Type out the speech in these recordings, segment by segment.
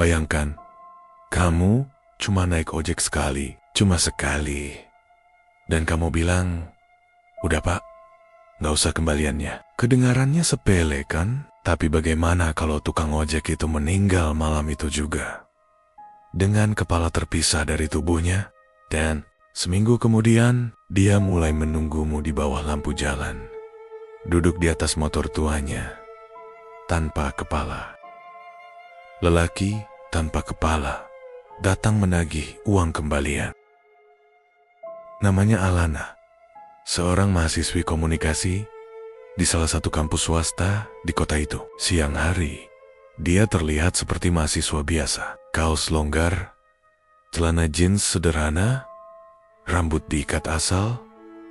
Bayangkan, kamu cuma naik ojek sekali, cuma sekali. Dan kamu bilang, udah pak, nggak usah kembaliannya. Kedengarannya sepele kan? Tapi bagaimana kalau tukang ojek itu meninggal malam itu juga? Dengan kepala terpisah dari tubuhnya, dan seminggu kemudian, dia mulai menunggumu di bawah lampu jalan. Duduk di atas motor tuanya, tanpa kepala. Lelaki tanpa kepala, datang menagih uang kembalian. Namanya Alana, seorang mahasiswi komunikasi di salah satu kampus swasta di kota itu. Siang hari, dia terlihat seperti mahasiswa biasa. Kaos longgar, celana jeans sederhana, rambut diikat asal,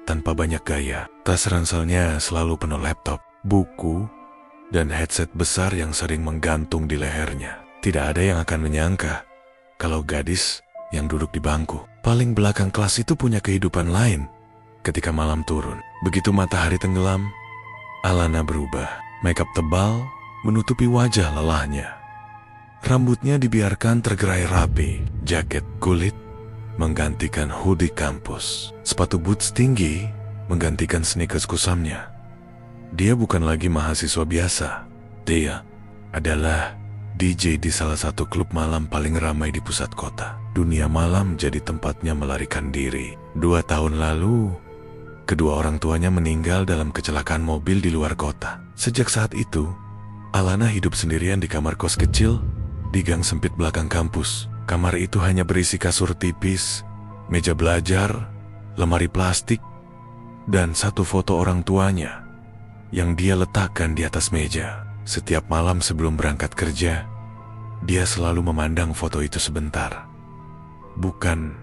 tanpa banyak gaya. Tas ranselnya selalu penuh laptop, buku, dan headset besar yang sering menggantung di lehernya. Tidak ada yang akan menyangka kalau gadis yang duduk di bangku paling belakang kelas itu punya kehidupan lain. Ketika malam turun, begitu matahari tenggelam, Alana berubah. Makeup tebal menutupi wajah lelahnya. Rambutnya dibiarkan tergerai rapi, jaket kulit menggantikan hoodie kampus. Sepatu boots tinggi menggantikan sneakers kusamnya. Dia bukan lagi mahasiswa biasa. Dia adalah DJ di salah satu klub malam paling ramai di pusat kota. Dunia malam jadi tempatnya melarikan diri. 2 tahun lalu, kedua orang tuanya meninggal dalam kecelakaan mobil di luar kota. Sejak saat itu, Alana hidup sendirian di kamar kos kecil di gang sempit belakang kampus. Kamar itu hanya berisi kasur tipis, meja belajar, lemari plastik, dan satu foto orang tuanya yang dia letakkan di atas meja. Setiap malam sebelum berangkat kerja, dia selalu memandang foto itu sebentar. Bukan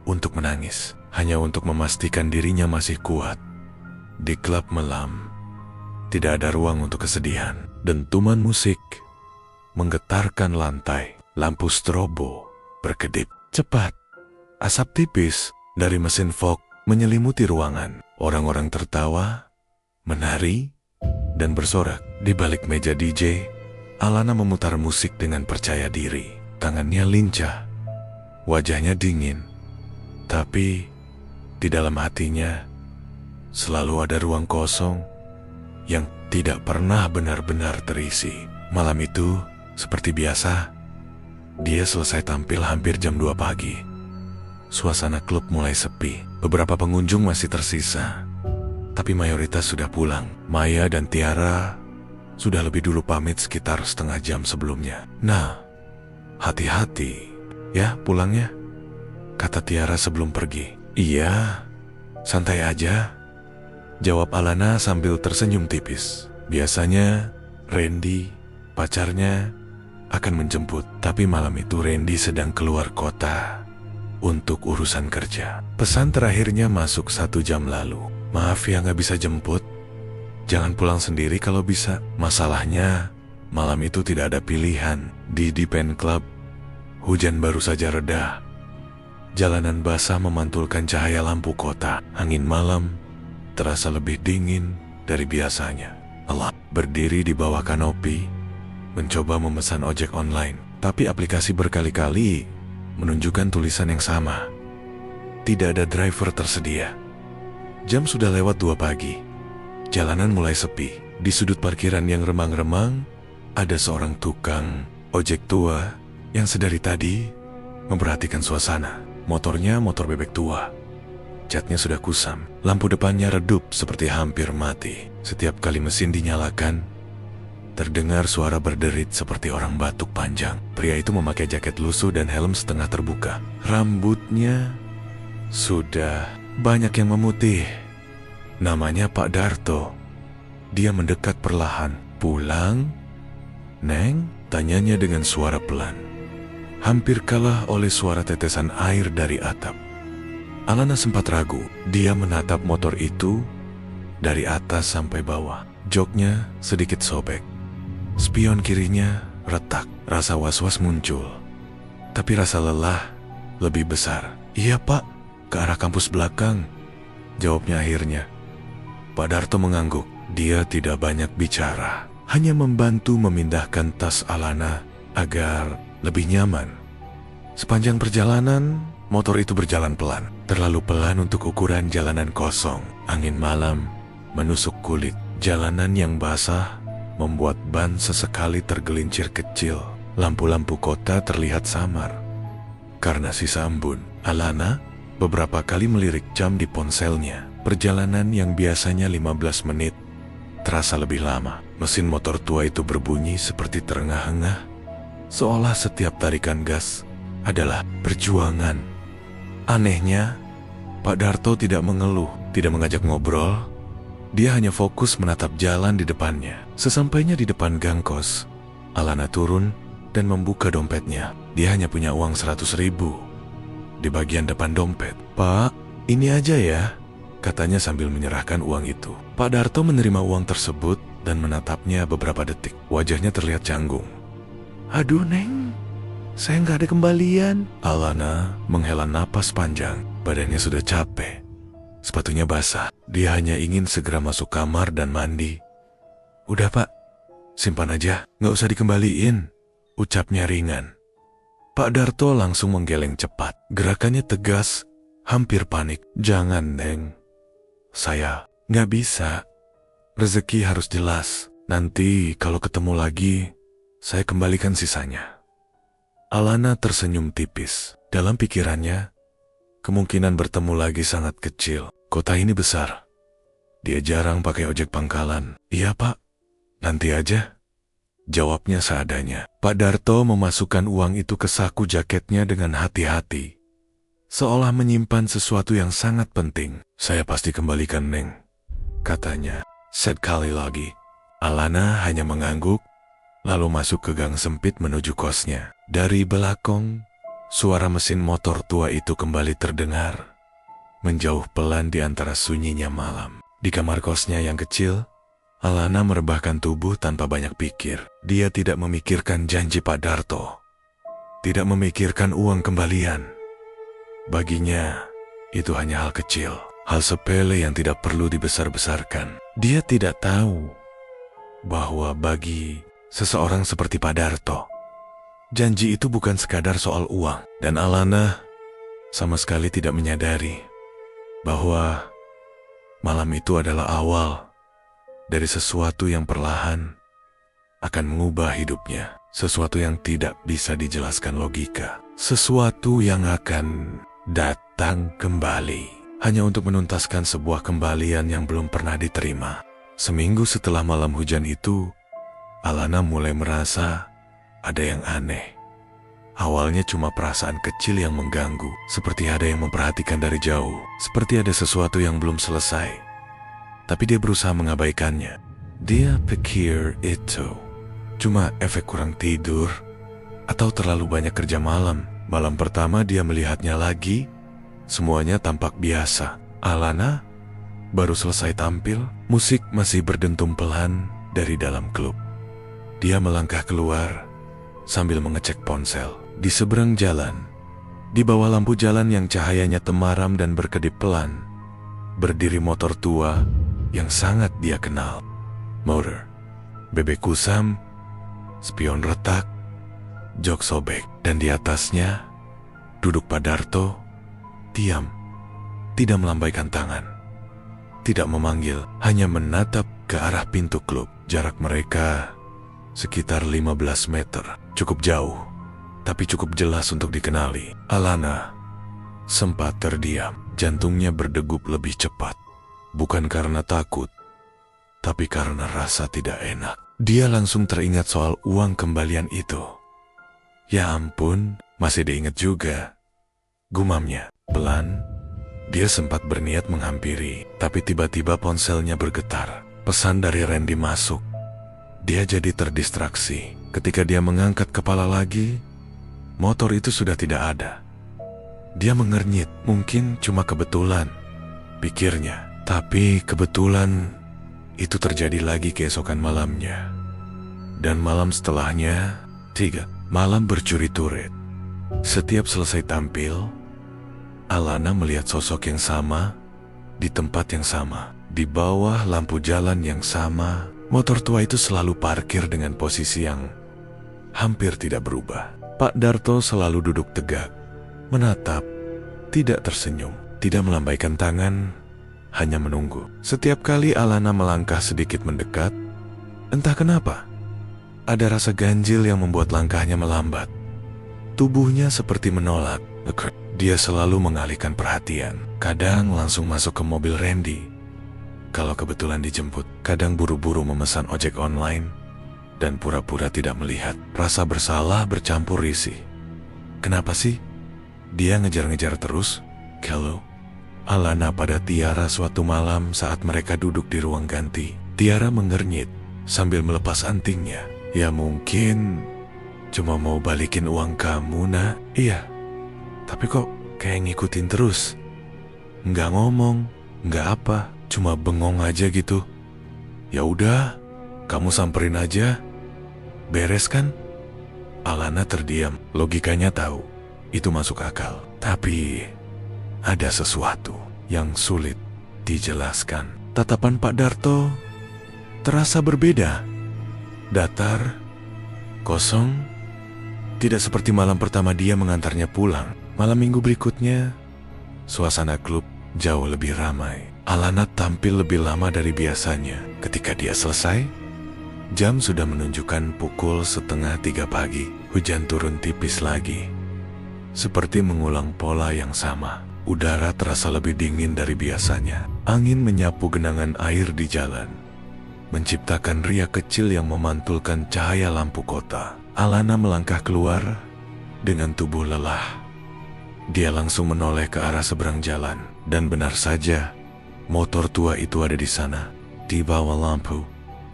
untuk menangis, hanya untuk memastikan dirinya masih kuat. Di klub malam, tidak ada ruang untuk kesedihan. Dentuman musik menggetarkan lantai, lampu strobo berkedip. Cepat, asap tipis dari mesin fog menyelimuti ruangan. Orang-orang tertawa, menari, dan bersorak. Di balik meja DJ, Alana memutar musik dengan percaya diri. Tangannya lincah, wajahnya dingin. Tapi di dalam hatinya selalu ada ruang kosong yang tidak pernah benar-benar terisi. Malam itu, seperti biasa, dia selesai tampil hampir jam 2 pagi. Suasana klub mulai sepi. Beberapa pengunjung masih tersisa, tapi mayoritas sudah pulang. Maya dan Tiara sudah lebih dulu pamit sekitar setengah jam sebelumnya. Nah, hati-hati ya pulangnya, kata Tiara sebelum pergi. Iya, santai aja, jawab Alana sambil tersenyum tipis. Biasanya Randy, pacarnya, akan menjemput, tapi malam itu Randy sedang keluar kota untuk urusan kerja. Pesan terakhirnya masuk 1 jam lalu. Maaf ya gak bisa jemput, jangan pulang sendiri kalau bisa. Masalahnya, malam itu tidak ada pilihan. Di Pen Club, hujan baru saja reda. Jalanan basah memantulkan cahaya lampu kota. Angin malam terasa lebih dingin dari biasanya. Allah berdiri di bawah kanopi, mencoba memesan ojek online. Tapi aplikasi berkali-kali menunjukkan tulisan yang sama. Tidak ada driver tersedia. Jam sudah lewat 2 pagi. Jalanan mulai sepi. Di sudut parkiran yang remang-remang, ada seorang tukang ojek tua yang sedari tadi memperhatikan suasana. Motornya motor bebek tua. Catnya sudah kusam. Lampu depannya redup seperti hampir mati. Setiap kali mesin dinyalakan, terdengar suara berderit seperti orang batuk panjang. Pria itu memakai jaket lusuh dan helm setengah terbuka. Rambutnya sudah banyak yang memutih. Namanya Pak Darto. Dia mendekat perlahan. Pulang? Neng? Tanyanya dengan suara pelan. Hampir kalah oleh suara tetesan air dari atap. Alana sempat ragu. Dia menatap motor itu dari atas sampai bawah. Joknya sedikit sobek. Spion kirinya retak. Rasa was-was muncul. Tapi rasa lelah lebih besar. Iya pak, ke arah kampus belakang, jawabnya akhirnya. Pak Darto mengangguk. Dia tidak banyak bicara, hanya membantu memindahkan tas Alana agar lebih nyaman. Sepanjang perjalanan, motor itu berjalan pelan. Terlalu pelan untuk ukuran jalanan kosong. Angin malam menusuk kulit. Jalanan yang basah membuat ban sesekali tergelincir kecil. Lampu-lampu kota terlihat samar karena sisa embun. Alana beberapa kali melirik jam di ponselnya. Perjalanan yang biasanya 15 menit terasa lebih lama. Mesin motor tua itu berbunyi seperti terengah-engah, seolah setiap tarikan gas adalah perjuangan. Anehnya, Pak Darto tidak mengeluh, tidak mengajak ngobrol. Dia hanya fokus menatap jalan di depannya. Sesampainya di depan gang kos, Alana turun dan membuka dompetnya. Dia hanya punya uang 100.000 di bagian depan dompet. "Pak, ini aja ya," katanya sambil menyerahkan uang itu. Pak Darto menerima uang tersebut dan menatapnya beberapa detik. Wajahnya terlihat canggung. "Aduh, Neng, saya nggak ada kembalian." Alana menghela napas panjang. Badannya sudah capek. Sepatunya basah. Dia hanya ingin segera masuk kamar dan mandi. "Udah, Pak, simpan aja, nggak usah dikembaliin," ucapnya ringan. Pak Darto langsung menggeleng cepat. Gerakannya tegas, hampir panik. "Jangan, Neng. Saya nggak bisa. Rezeki harus jelas. Nanti kalau ketemu lagi, saya kembalikan sisanya." Alana tersenyum tipis. Dalam pikirannya, kemungkinan bertemu lagi sangat kecil. Kota ini besar. Dia jarang pakai ojek pangkalan. "Iya, Pak, nanti aja," jawabnya seadanya. Pak Darto memasukkan uang itu ke saku jaketnya dengan hati-hati, seolah menyimpan sesuatu yang sangat penting. "Saya pasti kembalikan, Neng," katanya. Sekali lagi, Alana hanya mengangguk, lalu masuk ke gang sempit menuju kosnya. Dari belakang, suara mesin motor tua itu kembali terdengar, menjauh pelan di antara sunyinya malam. Di kamar kosnya yang kecil, Alana merebahkan tubuh tanpa banyak pikir. Dia tidak memikirkan janji Pak Darto, tidak memikirkan uang kembalian. Baginya, itu hanya hal kecil, hal sepele yang tidak perlu dibesar-besarkan. Dia tidak tahu bahwa bagi seseorang seperti Pak Darto, janji itu bukan sekadar soal uang. Dan Alana sama sekali tidak menyadari bahwa malam itu adalah awal dari sesuatu yang perlahan akan mengubah hidupnya. Sesuatu yang tidak bisa dijelaskan logika. Sesuatu yang akan datang kembali hanya untuk menuntaskan sebuah kembalian yang belum pernah diterima. Seminggu setelah malam hujan itu, Alana mulai merasa ada yang aneh. Awalnya cuma perasaan kecil yang mengganggu, seperti ada yang memperhatikan dari jauh, seperti ada sesuatu yang belum selesai. Tapi dia berusaha mengabaikannya. Dia pikir itu cuma efek kurang tidur atau terlalu banyak kerja malam. Malam pertama dia melihatnya lagi, semuanya tampak biasa. Alana baru selesai tampil, musik masih berdentum pelan dari dalam klub. Dia melangkah keluar sambil mengecek ponsel. Di seberang jalan, di bawah lampu jalan yang cahayanya temaram dan berkedip pelan, berdiri motor tua yang sangat dia kenal. Motor, bebek kusam, spion retak, jok sobek, dan di atasnya duduk Pak Darto, diam, tidak melambaikan tangan, tidak memanggil, hanya menatap ke arah pintu klub. Jarak mereka sekitar 15 meter, cukup jauh, tapi cukup jelas untuk dikenali. Alana sempat terdiam, jantungnya berdegup lebih cepat. Bukan karena takut, tapi karena rasa tidak enak. Dia langsung teringat soal uang kembalian itu. Ya ampun, masih diingat juga, gumamnya. Pelan, dia sempat berniat menghampiri, tapi tiba-tiba ponselnya bergetar. Pesan dari Randy masuk. Dia jadi terdistraksi. Ketika dia mengangkat kepala lagi, motor itu sudah tidak ada. Dia mengernyit, mungkin cuma kebetulan, pikirnya. Tapi kebetulan itu terjadi lagi keesokan malamnya. Dan malam setelahnya, 3 malam bercuri-turit. Setiap selesai tampil, Alana melihat sosok yang sama di tempat yang sama, di bawah lampu jalan yang sama. Motor tua itu selalu parkir dengan posisi yang hampir tidak berubah. Pak Darto selalu duduk tegak, menatap, tidak tersenyum, tidak melambaikan tangan, hanya menunggu. Setiap kali Alana melangkah sedikit mendekat, entah kenapa, ada rasa ganjil yang membuat langkahnya melambat. Tubuhnya seperti menolak. Dia selalu mengalihkan perhatian, kadang langsung masuk ke mobil Randy kalau kebetulan dijemput, kadang buru-buru memesan ojek online, dan pura-pura tidak melihat. Rasa bersalah bercampur risih. Kenapa sih dia ngejar-ngejar terus? Kalau Alana pada Tiara suatu malam saat mereka duduk di ruang ganti, Tiara mengernyit sambil melepas antingnya. Ya mungkin cuma mau balikin uang kamu, nak. Iya, tapi kok kayak ngikutin terus. Nggak ngomong, nggak apa, cuma bengong aja gitu. Ya udah, kamu samperin aja. Beres kan? Alana terdiam. Logikanya tahu itu masuk akal, tapi ada sesuatu yang sulit dijelaskan. Tatapan Pak Darto terasa berbeda. Datar, kosong, tidak seperti malam pertama dia mengantarnya pulang. Malam minggu berikutnya, suasana klub jauh lebih ramai. Alana tampil lebih lama dari biasanya. Ketika dia selesai, jam sudah menunjukkan pukul 2:30 pagi. Hujan turun tipis lagi, seperti mengulang pola yang sama. Udara terasa lebih dingin dari biasanya. Angin menyapu genangan air di jalan, menciptakan riak kecil yang memantulkan cahaya lampu kota. Alana melangkah keluar dengan tubuh lelah. Dia langsung menoleh ke arah seberang jalan, dan benar saja, motor tua itu ada di sana, di bawah lampu.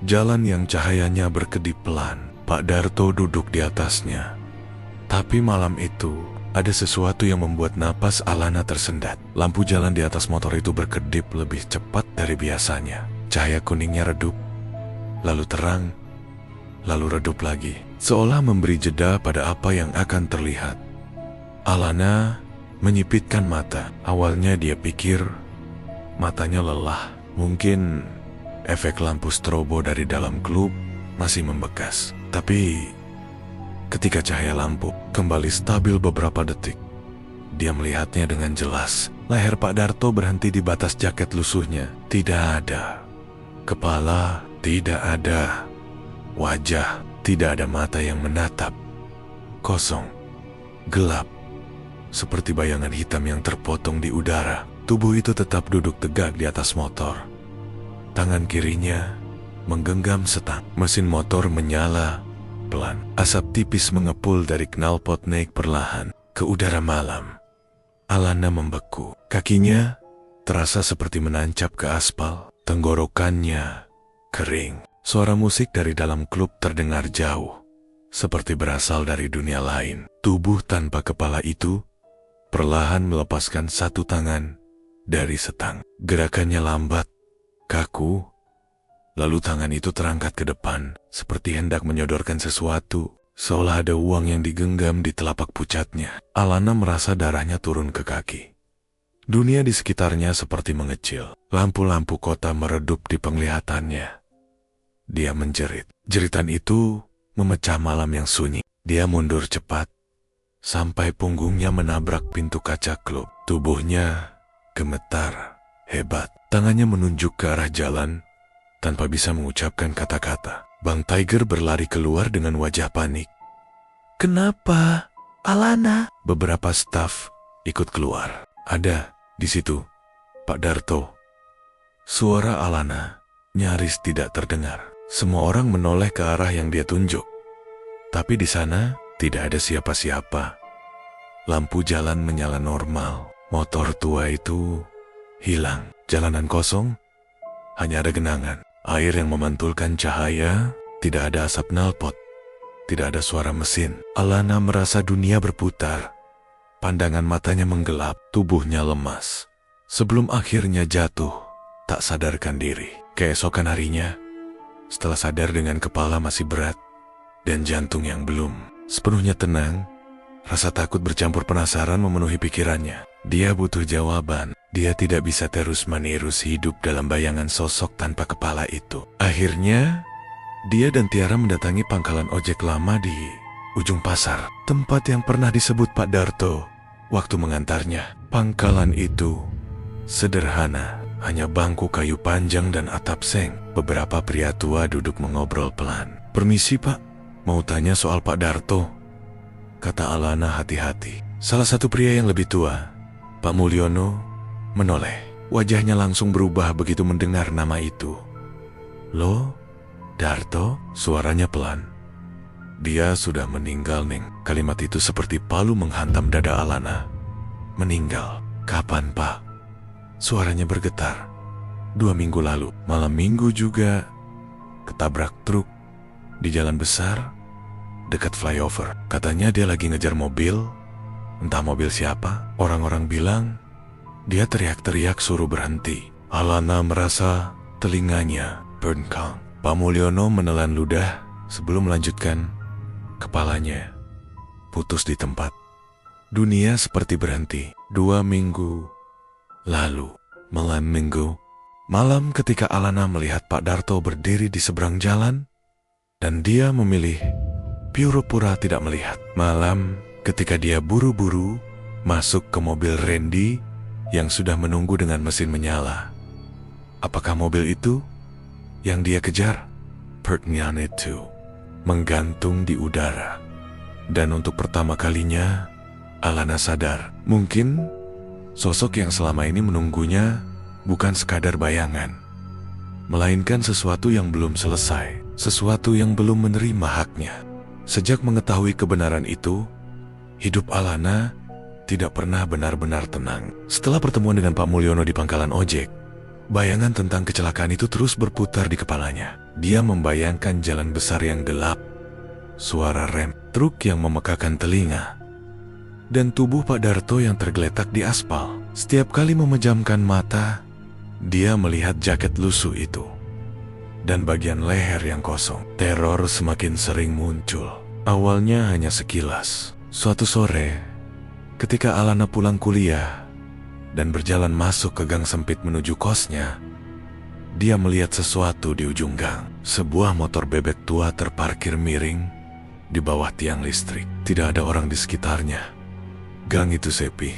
Jalan yang cahayanya berkedip pelan. Pak Darto duduk di atasnya. Tapi malam itu, ada sesuatu yang membuat napas Alana tersendat. Lampu jalan di atas motor itu berkedip lebih cepat dari biasanya. Cahaya kuningnya redup, lalu terang, lalu redup lagi, seolah memberi jeda pada apa yang akan terlihat. Alana menyipitkan mata. Awalnya dia pikir matanya lelah. Mungkin efek lampu strobo dari dalam klub masih membekas. Tapi ketika cahaya lampu kembali stabil beberapa detik, dia melihatnya dengan jelas. Leher Pak Darto berhenti di batas jaket lusuhnya. Tidak ada kepala, tidak ada wajah, tidak ada mata yang menatap. Kosong, gelap, seperti bayangan hitam yang terpotong di udara. Tubuh itu tetap duduk tegak di atas motor. Tangan kirinya menggenggam setang. Mesin motor menyala pelan. Asap tipis mengepul dari knalpot naik perlahan ke udara malam. Alana membeku. Kakinya terasa seperti menancap ke aspal. Tenggorokannya kering. Suara musik dari dalam klub terdengar jauh, seperti berasal dari dunia lain. Tubuh tanpa kepala itu perlahan melepaskan satu tangan dari setang. Gerakannya lambat, kaku, lalu tangan itu terangkat ke depan, seperti hendak menyodorkan sesuatu, seolah ada uang yang digenggam di telapak pucatnya. Alana merasa darahnya turun ke kaki. Dunia di sekitarnya seperti mengecil. Lampu-lampu kota meredup di penglihatannya. Dia menjerit. Jeritan itu memecah malam yang sunyi. Dia mundur cepat, sampai punggungnya menabrak pintu kaca klub. Tubuhnya gemetar hebat. Tangannya menunjuk ke arah jalan tanpa bisa mengucapkan kata-kata. Bang Tiger berlari keluar dengan wajah panik. "Kenapa, Alana?" Beberapa staf ikut keluar. "Ada di situ, Pak Darto." Suara Alana nyaris tidak terdengar. Semua orang menoleh ke arah yang dia tunjuk. Tapi di sana tidak ada siapa-siapa. Lampu jalan menyala normal. Motor tua itu hilang. Jalanan kosong, hanya ada genangan. Air yang memantulkan cahaya, tidak ada asap knalpot, tidak ada suara mesin. Alana merasa dunia berputar. Pandangan matanya menggelap, tubuhnya lemas. Sebelum akhirnya jatuh, tak sadarkan diri. Keesokan harinya, setelah sadar dengan kepala masih berat dan jantung yang belum sepenuhnya tenang, rasa takut bercampur penasaran memenuhi pikirannya. Dia butuh jawaban. Dia tidak bisa terus-menerus hidup dalam bayangan sosok tanpa kepala itu. Akhirnya, dia dan Tiara mendatangi pangkalan ojek lama di ujung pasar, tempat yang pernah disebut Pak Darto waktu mengantarnya. Pangkalan itu sederhana, hanya bangku kayu panjang dan atap seng. Beberapa pria tua duduk mengobrol pelan. "Permisi Pak, mau tanya soal Pak Darto," kata Alana hati-hati. Salah satu pria yang lebih tua, Pak Mulyono, menoleh. Wajahnya langsung berubah begitu mendengar nama itu. "Loh, Darto?" Suaranya pelan. "Dia sudah meninggal, Neng." Kalimat itu seperti palu menghantam dada Alana. "Meninggal? Kapan, Pak?" Suaranya bergetar. 2 minggu lalu, malam minggu juga, ketabrak truk di jalan besar dekat flyover. Katanya dia lagi ngejar mobil, entah mobil siapa. Orang-orang bilang dia teriak-teriak suruh berhenti. Alana merasa telinganya bengkang. Pak Mulyono menelan ludah sebelum melanjutkan. Kepalanya putus di tempat. Dunia seperti berhenti. 2 minggu lalu, malam ketika Alana melihat Pak Darto berdiri di seberang jalan, dan dia memilih pura-pura tidak melihat. Malam ketika dia buru-buru masuk ke mobil Randy yang sudah menunggu dengan mesin menyala. Apakah mobil itu yang dia kejar? Pertanyaan itu menggantung di udara. Dan untuk pertama kalinya, Alana sadar, mungkin sosok yang selama ini menunggunya bukan sekadar bayangan, melainkan sesuatu yang belum selesai, sesuatu yang belum menerima haknya. Sejak mengetahui kebenaran itu, hidup Alana tidak pernah benar-benar tenang. Setelah pertemuan dengan Pak Mulyono di pangkalan ojek, bayangan tentang kecelakaan itu terus berputar di kepalanya. Dia membayangkan jalan besar yang gelap, suara rem truk yang memekakan telinga, dan tubuh Pak Darto yang tergeletak di aspal. Setiap kali memejamkan mata, dia melihat jaket lusuh itu dan bagian leher yang kosong. Teror semakin sering muncul. Awalnya hanya sekilas. Suatu sore, ketika Alana pulang kuliah dan berjalan masuk ke gang sempit menuju kosnya, dia melihat sesuatu di ujung gang. Sebuah motor bebek tua terparkir miring di bawah tiang listrik. Tidak ada orang di sekitarnya. Gang itu sepi.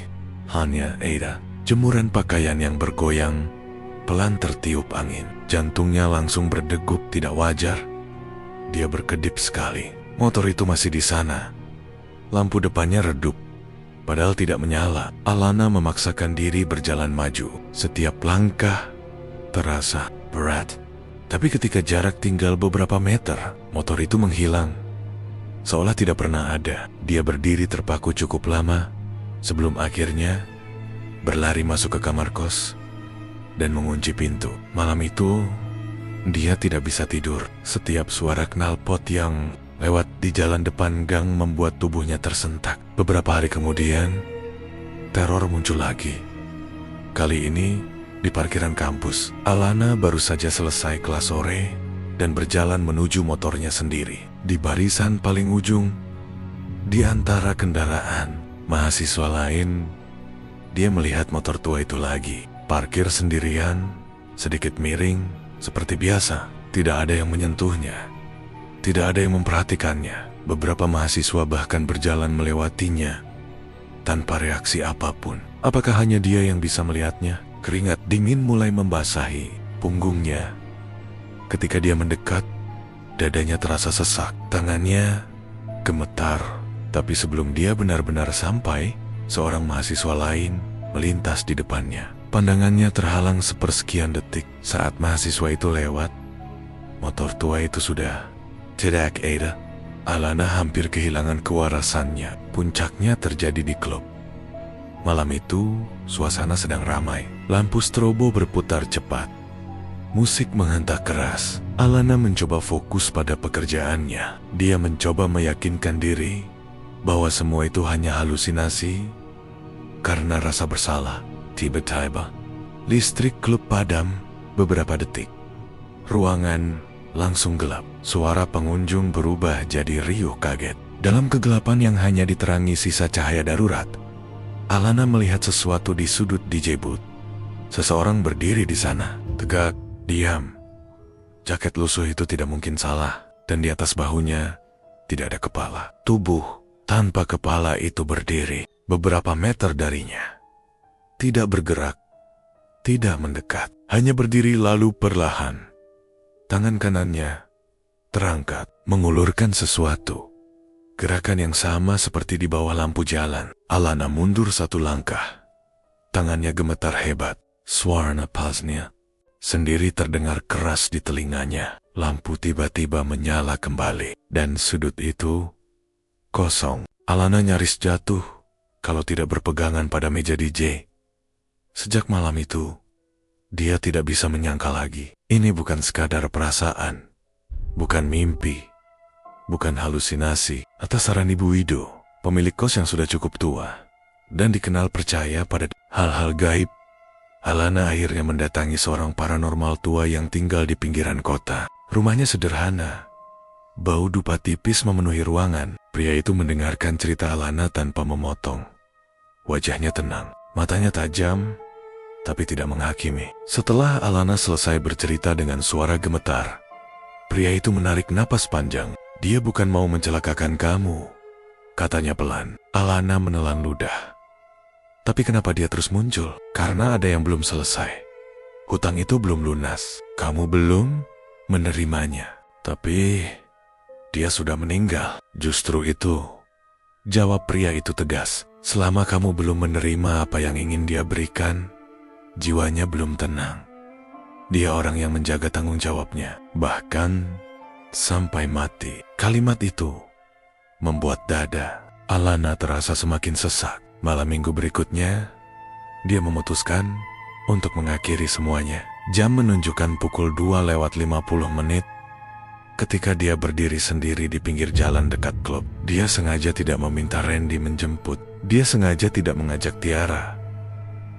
Hanya Ada. Jemuran pakaian yang bergoyang pelan tertiup angin. Jantungnya langsung berdegup tidak wajar. Dia berkedip sekali. Motor itu masih di sana. Lampu depannya redup, padahal tidak menyala. Alana memaksakan diri berjalan maju. Setiap langkah terasa berat. Tapi ketika jarak tinggal beberapa meter, motor itu menghilang. Seolah tidak pernah ada. Dia berdiri terpaku cukup lama sebelum akhirnya berlari masuk ke kamar kos dan mengunci pintu. Malam itu, dia tidak bisa tidur. Setiap suara knalpot yang lewat di jalan depan gang membuat tubuhnya tersentak. Beberapa hari kemudian, teror muncul lagi. Kali ini di parkiran kampus. Alana baru saja selesai kelas sore dan berjalan menuju motornya sendiri. Di barisan paling ujung, di antara kendaraan mahasiswa lain, dia melihat motor tua itu lagi. Parkir sendirian, sedikit miring, seperti biasa. Tidak ada yang menyentuhnya. Tidak ada yang memperhatikannya. Beberapa mahasiswa bahkan berjalan melewatinya tanpa reaksi apapun. Apakah hanya dia yang bisa melihatnya? Keringat dingin mulai membasahi punggungnya. Ketika dia mendekat, dadanya terasa sesak. Tangannya gemetar. Tapi sebelum dia benar-benar sampai, seorang mahasiswa lain melintas di depannya. Pandangannya terhalang sepersekian detik. Saat mahasiswa itu lewat, motor tua itu sudah tidak ada. Alana hampir kehilangan kewarasannya. Puncaknya terjadi di klub. Malam itu, suasana sedang ramai. Lampu strobo berputar cepat. Musik menghentak keras. Alana mencoba fokus pada pekerjaannya. Dia mencoba meyakinkan diri bahwa semua itu hanya halusinasi karena rasa bersalah. Tiba-tiba, listrik klub padam beberapa detik. Ruangan langsung gelap. Suara pengunjung berubah jadi riuh kaget. Dalam kegelapan yang hanya diterangi sisa cahaya darurat, Alana melihat sesuatu di sudut DJ booth. Seseorang berdiri di sana, tegak, diam. Jaket lusuh itu tidak mungkin salah, dan di atas bahunya tidak ada kepala. Tubuh tanpa kepala itu berdiri beberapa meter darinya. Tidak bergerak, tidak mendekat, hanya berdiri lalu perlahan. Tangan kanannya terangkat, mengulurkan sesuatu. Gerakan yang sama seperti di bawah lampu jalan. Alana mundur satu langkah. Tangannya gemetar hebat. Suara napasnya sendiri terdengar keras di telinganya. Lampu tiba-tiba menyala kembali. Dan sudut itu kosong. Alana nyaris jatuh kalau tidak berpegangan pada meja DJ. Sejak malam itu, dia tidak bisa menyangka lagi. Ini bukan sekadar perasaan. Bukan mimpi, bukan halusinasi. Atas saran Ibu Wido, pemilik kos yang sudah cukup tua dan dikenal percaya pada hal-hal gaib, Alana akhirnya mendatangi seorang paranormal tua yang tinggal di pinggiran kota. Rumahnya sederhana, bau dupa tipis memenuhi ruangan. Pria itu mendengarkan cerita Alana tanpa memotong. Wajahnya tenang, matanya tajam, tapi tidak menghakimi. Setelah Alana selesai bercerita dengan suara gemetar, pria itu menarik napas panjang. Dia bukan mau mencelakakan kamu, katanya pelan. Alana menelan ludah. Tapi kenapa dia terus muncul? Karena ada yang belum selesai. Hutang itu belum lunas. Kamu belum menerimanya. Tapi dia sudah meninggal. Justru itu, jawab pria itu tegas. Selama kamu belum menerima apa yang ingin dia berikan, jiwanya belum tenang. Dia orang yang menjaga tanggung jawabnya, bahkan sampai mati. Kalimat itu membuat dada Alana terasa semakin sesak. Malam minggu berikutnya, dia memutuskan untuk mengakhiri semuanya. Jam menunjukkan pukul 2:50 ketika dia berdiri sendiri di pinggir jalan dekat klub. Dia sengaja tidak meminta Randy menjemput. Dia sengaja tidak mengajak Tiara.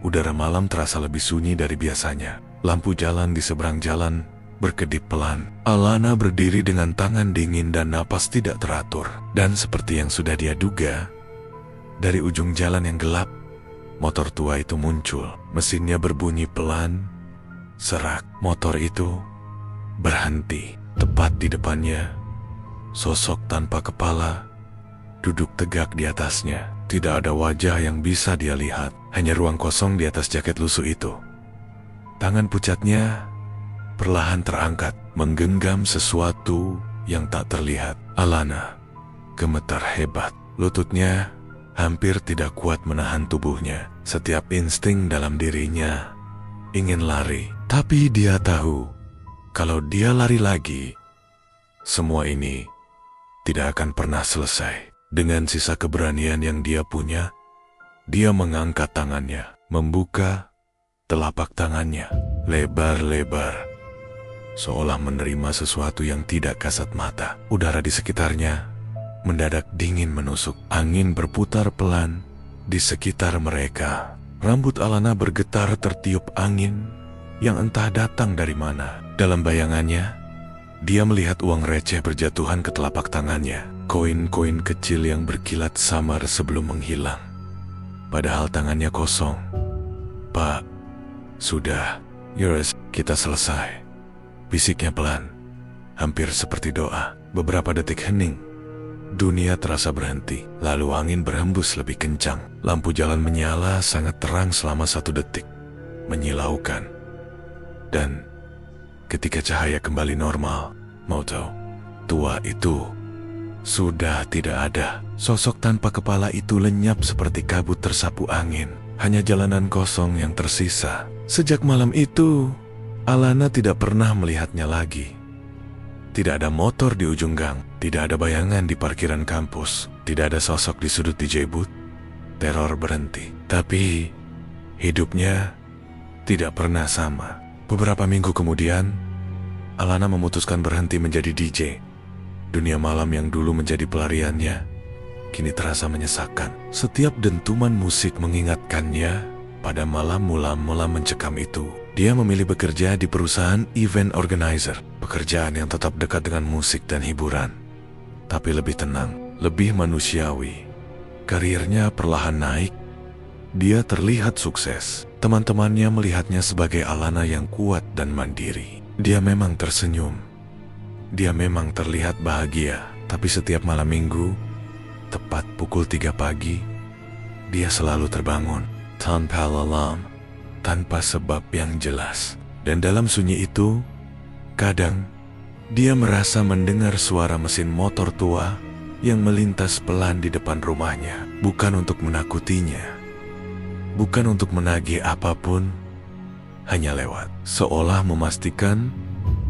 Udara malam terasa lebih sunyi dari biasanya. Lampu jalan di seberang jalan berkedip pelan. Alana berdiri dengan tangan dingin dan napas tidak teratur. Dan seperti yang sudah dia duga, dari ujung jalan yang gelap, motor tua itu muncul. Mesinnya berbunyi pelan, serak. Motor itu berhenti. Tepat di depannya, sosok tanpa kepala duduk tegak di atasnya. Tidak ada wajah yang bisa dia lihat, hanya ruang kosong di atas jaket lusuh itu. Tangan pucatnya perlahan terangkat, menggenggam sesuatu yang tak terlihat. Alana gemetar hebat. Lututnya hampir tidak kuat menahan tubuhnya. Setiap insting dalam dirinya ingin lari. Tapi dia tahu, kalau dia lari lagi, semua ini tidak akan pernah selesai. Dengan sisa keberanian yang dia punya, dia mengangkat tangannya, membuka telapak tangannya lebar-lebar, seolah menerima sesuatu yang tidak kasat mata. Udara di sekitarnya mendadak dingin menusuk. Angin berputar pelan di sekitar mereka. Rambut Alana bergetar tertiup angin yang entah datang dari mana. Dalam bayangannya, dia melihat uang receh berjatuhan ke telapak tangannya. Koin-koin kecil yang berkilat samar sebelum menghilang. Padahal tangannya kosong. Pak, sudah, yours, kita selesai. Bisiknya pelan, hampir seperti doa. Beberapa detik hening. Dunia terasa berhenti, lalu angin berhembus lebih kencang. Lampu jalan menyala sangat terang selama 1 detik, menyilaukan. Dan ketika cahaya kembali normal, mau tahu, tua itu sudah tidak ada. Sosok tanpa kepala itu lenyap seperti kabut tersapu angin. Hanya jalanan kosong yang tersisa. Sejak malam itu, Alana tidak pernah melihatnya lagi. Tidak ada motor di ujung gang, tidak ada bayangan di parkiran kampus, tidak ada sosok di sudut DJ booth. Teror berhenti, tapi hidupnya tidak pernah sama. Beberapa minggu kemudian, Alana memutuskan berhenti menjadi DJ. Dunia malam yang dulu menjadi pelariannya, kini terasa menyesakkan. Setiap dentuman musik mengingatkannya pada malam mulam mencekam itu. Dia memilih bekerja di perusahaan event organizer, pekerjaan yang tetap dekat dengan musik dan hiburan, tapi lebih tenang, lebih manusiawi. Karirnya perlahan naik, dia terlihat sukses. Teman-temannya melihatnya sebagai Alana yang kuat dan mandiri. Dia memang tersenyum. Dia memang terlihat bahagia. Tapi setiap malam minggu, tepat pukul 3 pagi, dia selalu terbangun tanpa alarm, tanpa sebab yang jelas. Dan dalam sunyi itu, kadang dia merasa mendengar suara mesin motor tua yang melintas pelan di depan rumahnya. Bukan untuk menakutinya, bukan untuk menagih apapun, hanya lewat, seolah memastikan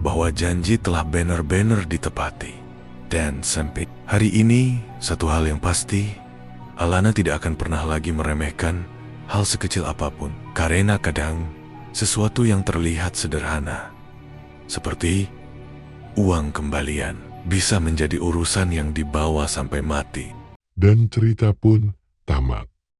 bahwa janji telah benar-benar ditepati. Dan sampai hari ini, satu hal yang pasti, Alana tidak akan pernah lagi meremehkan hal sekecil apapun. Karena kadang, sesuatu yang terlihat sederhana, seperti uang kembalian, bisa menjadi urusan yang dibawa sampai mati. Dan cerita pun tamat.